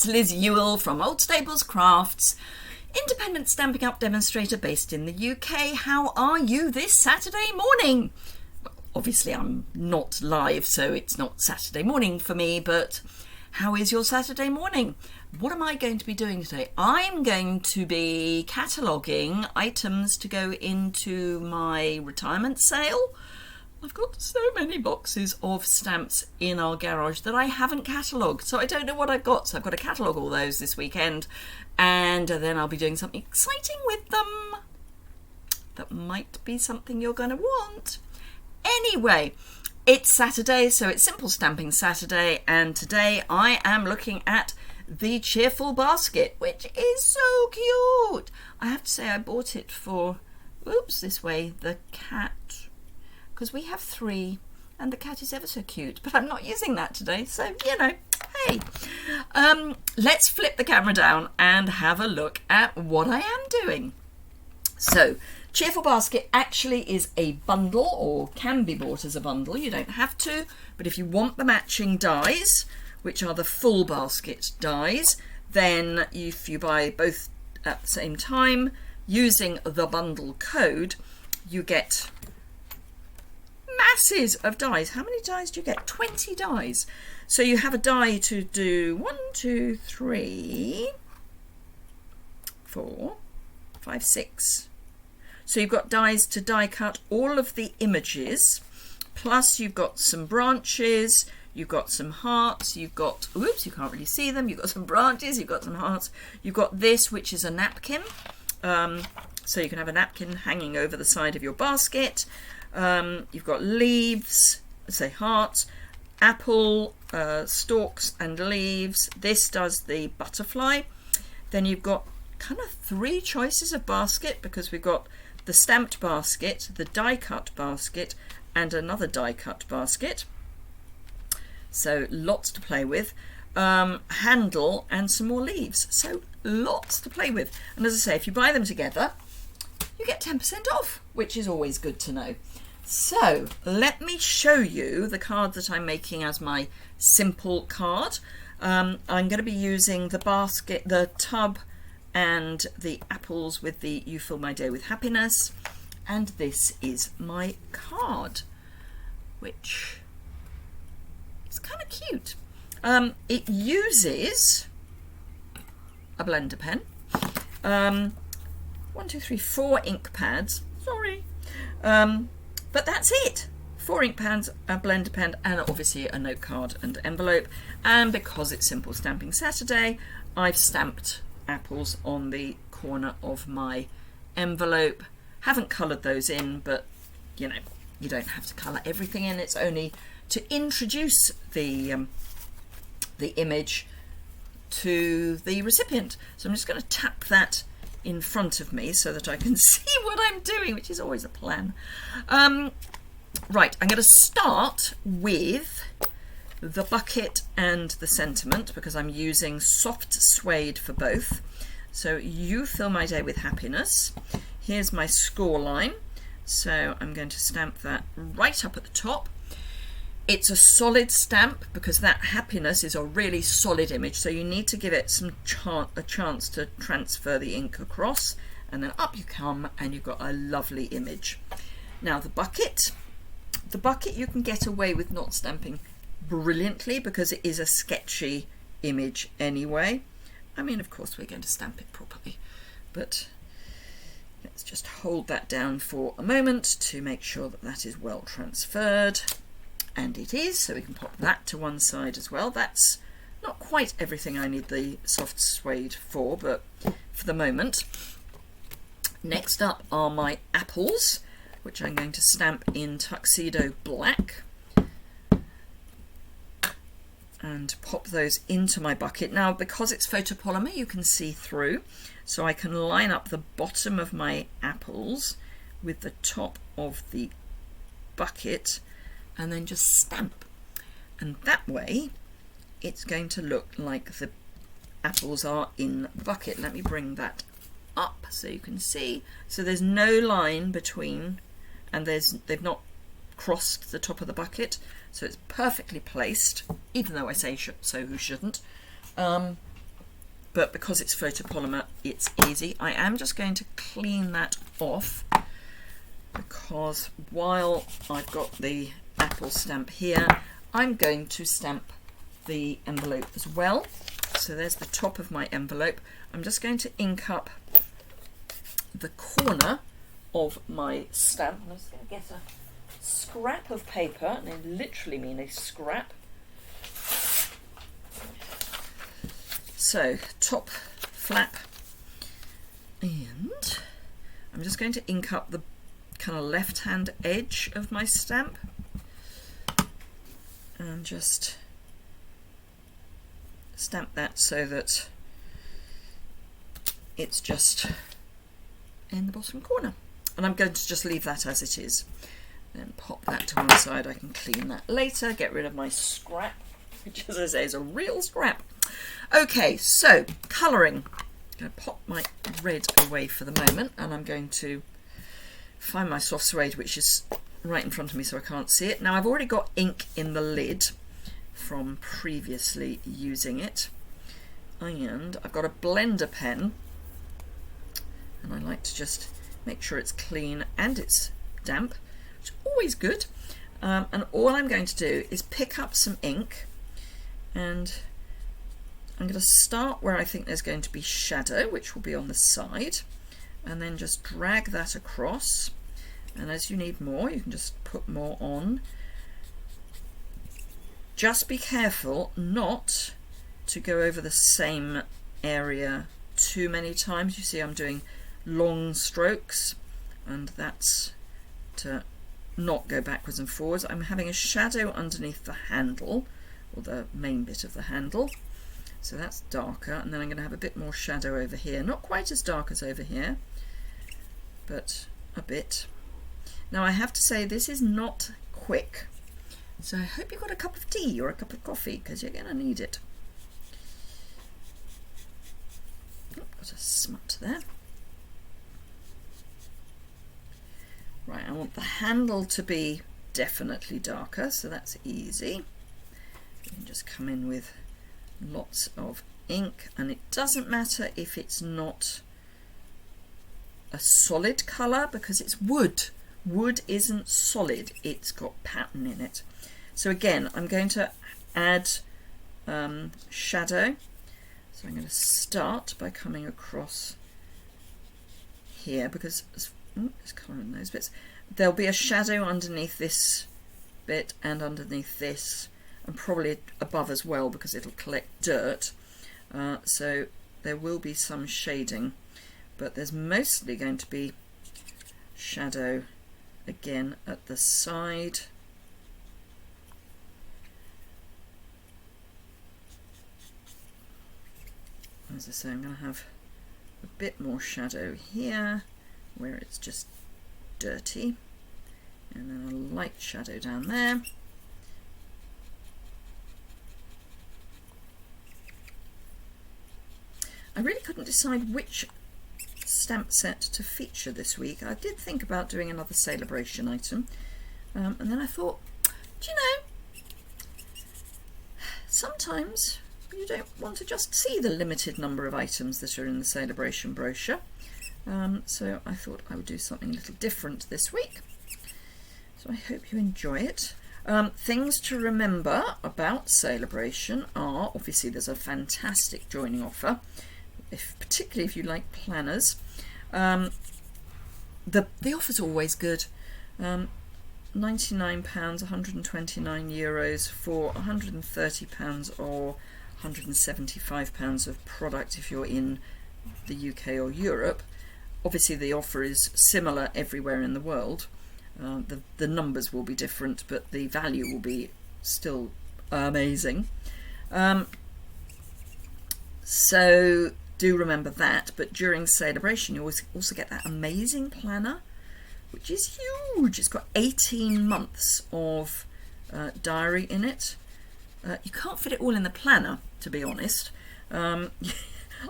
it's Liz Yuille from Old Stables Crafts, independent Stampin' Up demonstrator based in the UK. How are you this Saturday morning? Well, obviously I'm not live, so it's not Saturday morning for me, but how is your Saturday morning? What am I going to be doing today? I'm going to be cataloguing items to go into my retirement sale. I've got so many boxes of stamps in our garage that I haven't catalogued, so I don't know what I've got. So I've got to catalogue all those this weekend, and then I'll be doing something exciting with them. That might be something you're going to want. Anyway, it's Saturday, so it's Simple Stamping Saturday, and today I am looking at the Cheerful basket, which is so cute. I have to say I bought it for, this way, the cat, because we have 3 and the cat is ever so cute, but I'm not using that today, so hey. Let's flip the camera down and have a look at what I am doing. So Cheerful basket actually is a bundle, or can be bought as a bundle. You don't have to, but if you want the matching dies, which are the full basket dies, then if you buy both at the same time using the bundle code, you get masses of dies. How many dies do you get? 20 dies. So you have a die to do 1, 2, 3, 4, 5, 6. So you've got dies to die cut all of the images, plus you've got some branches, you've got some hearts, you've got, you can't really see them, you've got some branches, you've got some hearts, you've got this, which is a napkin. So you can have a napkin hanging over the side of your basket. You've got leaves, say hearts, apple, stalks and leaves. This does the butterfly. Then you've got kind of 3 choices of basket, because we've got the stamped basket, the die cut basket, and another die cut basket. So lots to play with. Handle and some more leaves. So lots to play with. And as I say, if you buy them together, you get 10% off, which is always good to know. So let me show you the card that I'm making as my simple card. I'm going to be using the basket, the tub, and the apples with the You Fill My Day with Happiness. And this is my card, which is kind of cute. It uses a blender pen, 1, 2, 3, 4 ink pads. Sorry. But that's it. 4 ink pads, a blender pen, and obviously a note card and envelope. And because it's Simple Stamping Saturday, I've stamped apples on the corner of my envelope. Haven't coloured those in, but you don't have to colour everything in. It's only to introduce the image to the recipient. So I'm just going to tap that in front of me so that I can see what I'm doing, which is always a plan. Right, I'm going to start with the bucket and the sentiment, because I'm using soft suede for both. So You Fill My Day with Happiness. Here's my score line. So I'm going to stamp that right up at the top. It's a solid stamp because that happiness is a really solid image, so you need to give it a chance to transfer the ink across, and then up you come and you've got a lovely image. Now the bucket you can get away with not stamping brilliantly because it is a sketchy image anyway. I mean, of course we're going to stamp it properly, but let's just hold that down for a moment to make sure that that is well transferred. And it is, so we can pop that to one side as well. That's not quite everything I need the soft suede for, but for the moment. Next up are my apples, which I'm going to stamp in Tuxedo Black. And pop those into my bucket. Now, because it's photopolymer, you can see through, so I can line up the bottom of my apples with the top of the bucket, and then just stamp, and that way it's going to look like the apples are in the bucket. Let me bring that up so you can see. So there's no line between, and they've not crossed the top of the bucket, so it's perfectly placed, even though I say so who shouldn't. but because it's photopolymer, it's easy. I am just going to clean that off, because while I've got the apple stamp here, I'm going to stamp the envelope as well. So there's the top of my envelope. I'm just going to ink up the corner of my stamp. I'm just going to get a scrap of paper, and I literally mean a scrap. So top flap, and I'm just going to ink up the kind of left hand edge of my stamp, and just stamp that so that it's just in the bottom corner. And I'm going to just leave that as it is. Then pop that to one side. I can clean that later, get rid of my scrap, which, as I say, is a real scrap. Okay, so colouring. I'm going to pop my red away for the moment, and I'm going to find my soft suede, which is right in front of me so I can't see it. Now I've already got ink in the lid from previously using it, and I've got a blender pen, and I like to just make sure it's clean and it's damp, which is always good. And all I'm going to do is pick up some ink, and I'm going to start where I think there's going to be shadow, which will be on the side, and then just drag that across. And as you need more, you can just put more on. Just be careful not to go over the same area too many times. You see I'm doing long strokes, and that's to not go backwards and forwards. I'm having a shadow underneath the handle, or the main bit of the handle, so that's darker, and then I'm going to have a bit more shadow over here. Not quite as dark as over here, but a bit. Now I have to say, this is not quick, so I hope you've got a cup of tea or a cup of coffee, because you're going to need it. Got a smut there. Right, I want the handle to be definitely darker, so that's easy. You can just come in with lots of ink, and it doesn't matter if it's not a solid colour, because it's wood. Wood isn't solid, it's got pattern in it. So again, I'm going to add shadow. So I'm going to start by coming across here, because there's colour in those bits. There'll be a shadow underneath this bit and underneath this, and probably above as well, because it'll collect dirt. So there will be some shading, but there's mostly going to be shadow again at the side. As I say, I'm going to have a bit more shadow here where it's just dirty, and then a light shadow down there. I really couldn't decide which stamp set to feature this week. I did think about doing another Sale-a-bration item, and then I thought, do you know, sometimes you don't want to just see the limited number of items that are in the Sale-a-bration brochure. So I thought I would do something a little different this week. So I hope you enjoy it. Things to remember about Sale-a-bration are, obviously there's a fantastic joining offer, particularly if you like planners. The offer's always good. £99, €129 for £130 or £175 of product if you're in the UK or Europe. Obviously the offer is similar everywhere in the world. The numbers will be different, but the value will be still amazing. So do remember that. But during Sale-a-bration you also get that amazing planner, which is huge. It's got 18 months of diary in it. You can't fit it all in the planner, to be honest. I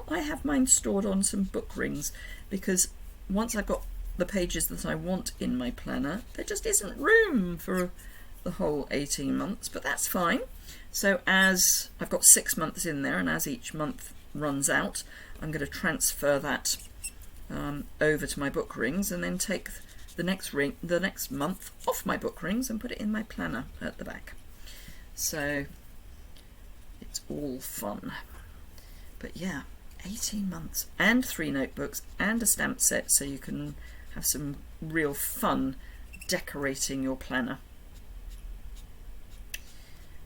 have mine stored on some book rings, because once I've got the pages that I want in my planner, there just isn't room for the whole 18 months, but that's fine. So as I've got 6 months in there, and as each month runs out, I'm going to transfer that over to my book rings, and then take the next month off my book rings and put it in my planner at the back. So it's all fun. But yeah, 18 months and 3 notebooks and a stamp set, so you can have some real fun decorating your planner.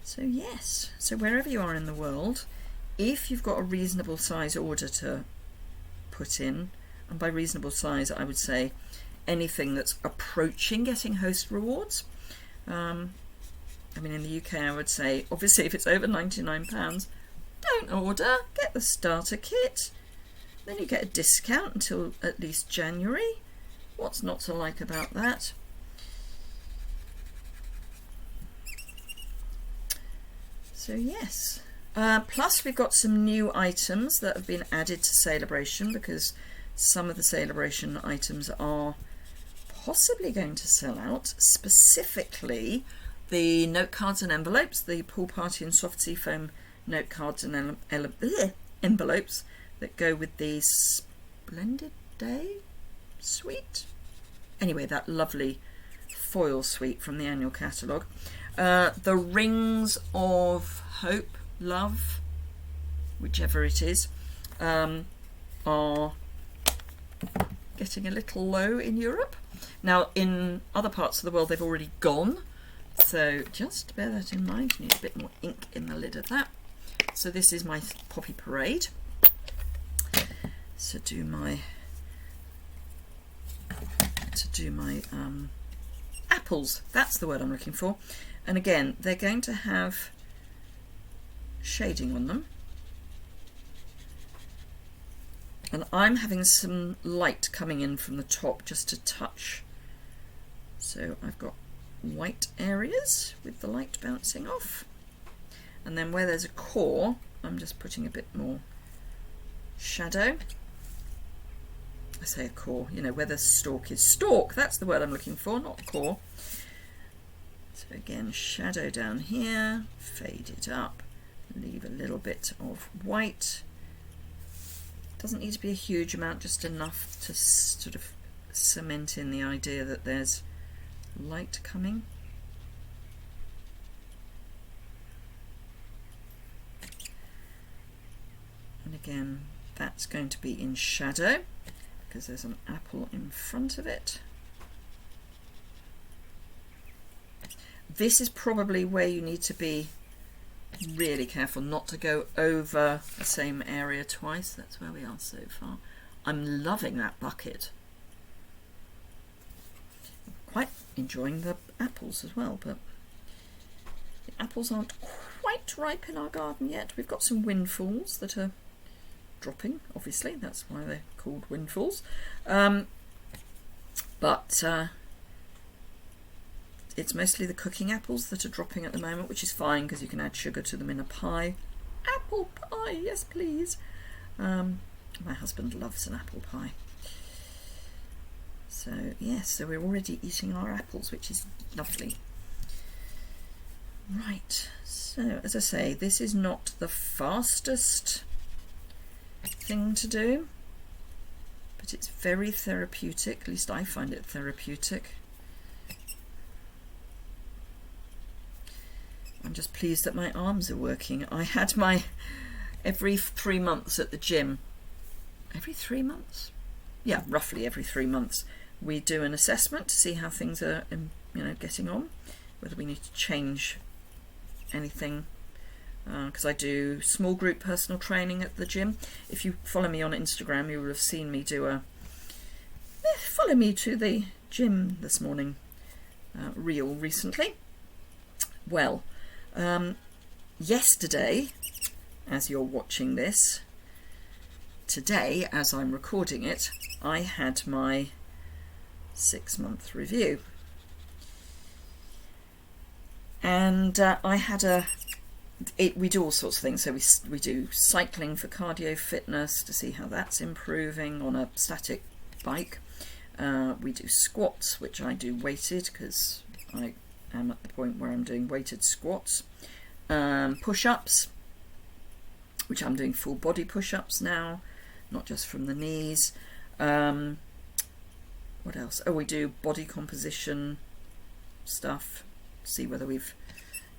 So yes, so wherever you are in the world, if you've got a reasonable size order to put in, and by reasonable size I would say anything that's approaching getting host rewards. I mean, in the UK I would say, obviously if it's over £99, don't order, get the starter kit, then you get a discount until at least January. What's not to like about that? So yes, plus we've got some new items that have been added to Sale-a-bration, because some of the Sale-a-bration items are possibly going to sell out, specifically the note cards and envelopes, the Pool Party and Soft Seafoam note cards and envelopes that go with the Splendid Day suite. Anyway, that lovely foil suite from the annual catalogue. The Rings of Hope, Love, whichever it is, are getting a little low in Europe. Now, in other parts of the world, they've already gone. So just bear that in mind. You need a bit more ink in the lid of that. So this is my Poppy Parade. So do my apples. That's the word I'm looking for. And again, they're going to have shading on them. And I'm having some light coming in from the top just to touch. So I've got white areas with the light bouncing off. And then where there's a core, I'm just putting a bit more shadow. I say a core, you know, where the stalk is. Stalk, that's the word I'm looking for, not core. So again, shadow down here, fade it up, leave a little bit of white. Doesn't need to be a huge amount, just enough to sort of cement in the idea that there's light coming. And again, that's going to be in shadow because there's an apple in front of it. This is probably where you need to be really careful not to go over the same area twice. That's where we are so far. I'm loving that bucket. Quite enjoying the apples as well, but the apples aren't quite ripe in our garden yet. We've got some windfalls that are dropping, obviously, that's why they're called windfalls. But it's mostly the cooking apples that are dropping at the moment, which is fine because you can add sugar to them in a pie. Apple pie, yes please. My husband loves an apple pie. So yes, so we're already eating our apples, which is lovely. Right, so as I say, this is not the fastest thing to do, but it's very therapeutic. At least I find it therapeutic. I'm just pleased that my arms are working. I had my every 3 months at the gym. Every 3 months? Yeah, roughly every 3 months. We do an assessment to see how things are, getting on, whether we need to change anything. Because I do small group personal training at the gym. If you follow me on Instagram, you will have seen me do a follow me to the gym this morning reel recently. Well, yesterday, as you're watching this, today, as I'm recording it, I had my 6-month review. And I had we do all sorts of things. So we do cycling for cardio fitness to see how that's improving on a static bike. We do squats, which I do weighted because I am at the point where I'm doing weighted squats. Push-ups, which I'm doing full body push-ups now, not just from the knees. What else? Oh, we do body composition stuff, see whether we've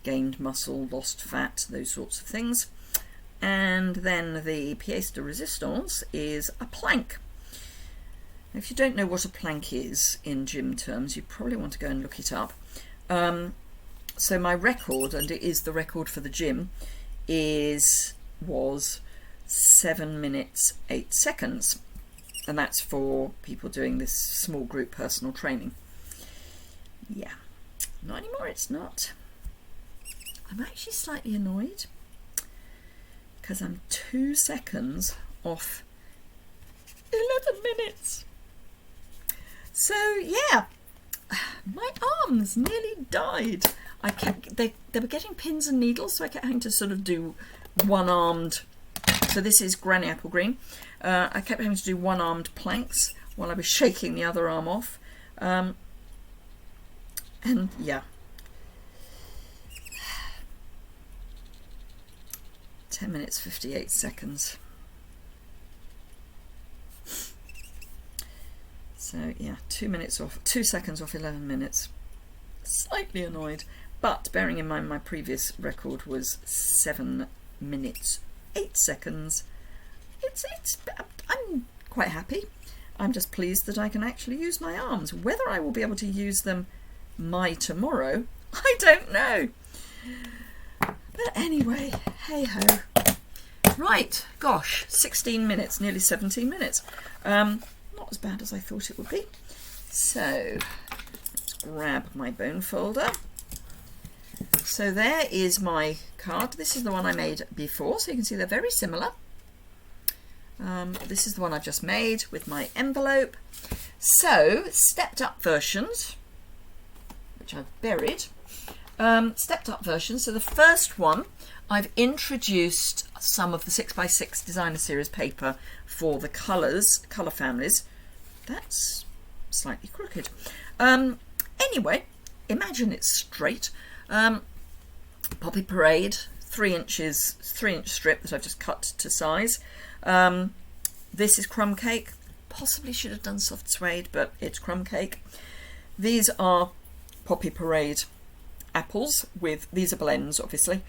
gained muscle, lost fat, those sorts of things. And then the pièce de résistance is a plank. Now, if you don't know what a plank is in gym terms, you probably want to go and look it up. So my record, and it is the record for the gym, was 7 minutes 8 seconds, and that's for people doing this small group personal training. Yeah, not anymore, it's not. I'm actually slightly annoyed because I'm 2 seconds off 11 minutes. So yeah, my arms nearly died. They were getting pins and needles, so I kept having to sort of do one-armed. So this is Granny Apple Green. I kept having to do one-armed planks while I was shaking the other arm off. And yeah, 10 minutes 58 seconds. So yeah, 2 seconds off 11 minutes. Slightly annoyed, but bearing in mind my previous record was 7 minutes 8 seconds. I'm quite happy. I'm just pleased that I can actually use my arms. Whether I will be able to use them tomorrow, I don't know. But anyway, hey ho. Right, gosh, 16 minutes, nearly 17 minutes. Not as bad as I thought it would be. So let's grab my bone folder. So there is my card. This is the one I made before, so you can see they're very similar. This is the one I've just made with my envelope. So stepped up versions, which I've buried. Stepped up versions. So the first one, I've introduced some of the 6x6 designer series paper for the colour families. That's slightly crooked. Anyway, imagine it's straight. Poppy Parade, 3-inch strip that I've just cut to size. This is crumb cake. Possibly should have done soft suede, but it's crumb cake. These are Poppy Parade apples these are blends, obviously.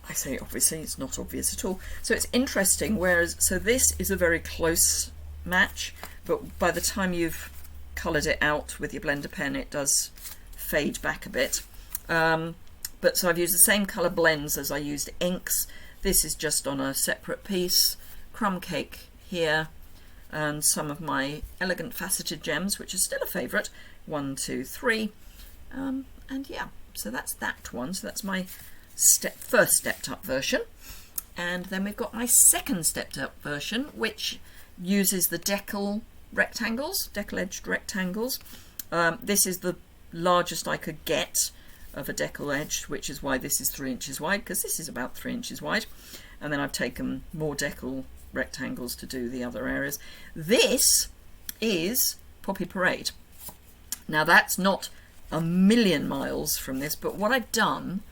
I say obviously, it's not obvious at all. So it's interesting, so this is a very close match, but by the time you've coloured it out with your blender pen, it does fade back a bit. But so I've used the same colour blends as I used inks. This is just on a separate piece. Crumb cake here, and some of my elegant faceted gems, which is still a favourite. 1, 2, 3. And yeah, so that's that one. So that's my first stepped up version. And then we've got my second stepped up version, which uses the decal edged rectangles. This is the largest I could get of a decal edge, which is why this is 3 inches wide, because this is about 3 inches wide. And then I've taken more decal rectangles to do the other areas. This is Poppy Parade. Now that's not a million miles from this, but what I've done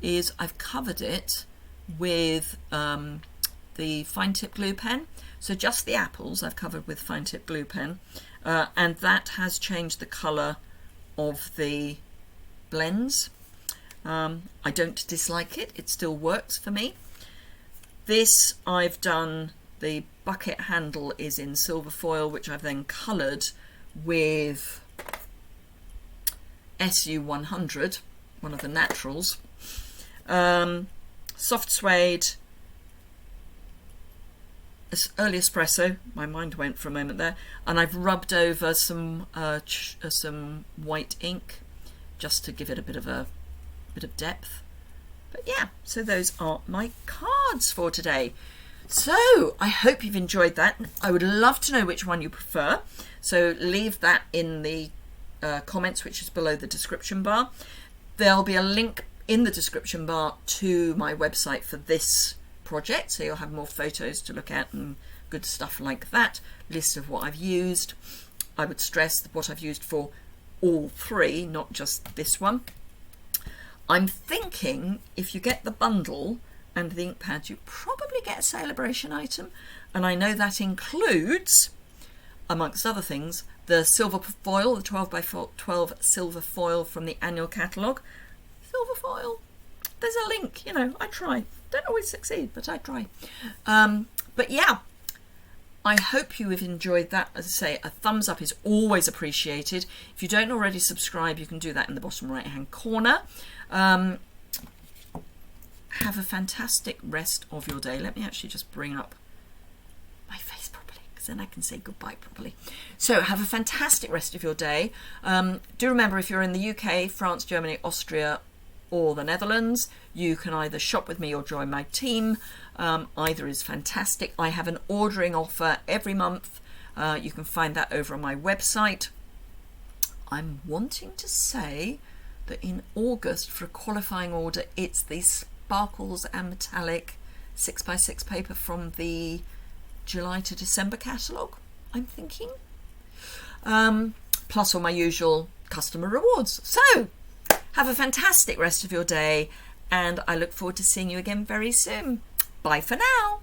is I've covered it with the fine tip glue pen. So just the apples I've covered with fine tip glue pen, and that has changed the colour of the blends. I don't dislike it, it still works for me. This I've done, the bucket handle is in silver foil, which I've then coloured with SU100, one of the naturals. Soft suede, early espresso, my mind went for a moment there, and I've rubbed over some white ink just to give it a bit of depth. But yeah, so those are my cards for today. So I hope you've enjoyed that. I would love to know which one you prefer, so leave that in the comments, which is below the description bar. There'll be a link in the description bar to my website for this project, so you'll have more photos to look at and good stuff like that. List of what I've used. I would stress what I've used for all three, not just this one. I'm thinking if you get the bundle and the ink pads, you probably get a Sale-a-bration item. And I know that includes, amongst other things, the silver foil, the 12 by 12 silver foil from the annual catalogue. Silver foil. There's a link, you know, I try. Don't always succeed, but I try. But yeah, I hope you have enjoyed that. As I say, a thumbs up is always appreciated. If you don't already subscribe, you can do that in the bottom right-hand corner. Have a fantastic rest of your day. Let me actually just bring up my face properly, because then I can say goodbye properly. So have a fantastic rest of your day. Do remember, if you're in the UK, France, Germany, Austria, or the Netherlands, you can either shop with me or join my team. Either is fantastic. I have an ordering offer every month. You can find that over on my website. I'm wanting to say that in August, for a qualifying order, it's the Sparkles and Metallic 6x6 paper from the July to December catalogue, I'm thinking. Plus all my usual customer rewards. So have a fantastic rest of your day, and I look forward to seeing you again very soon. Bye for now.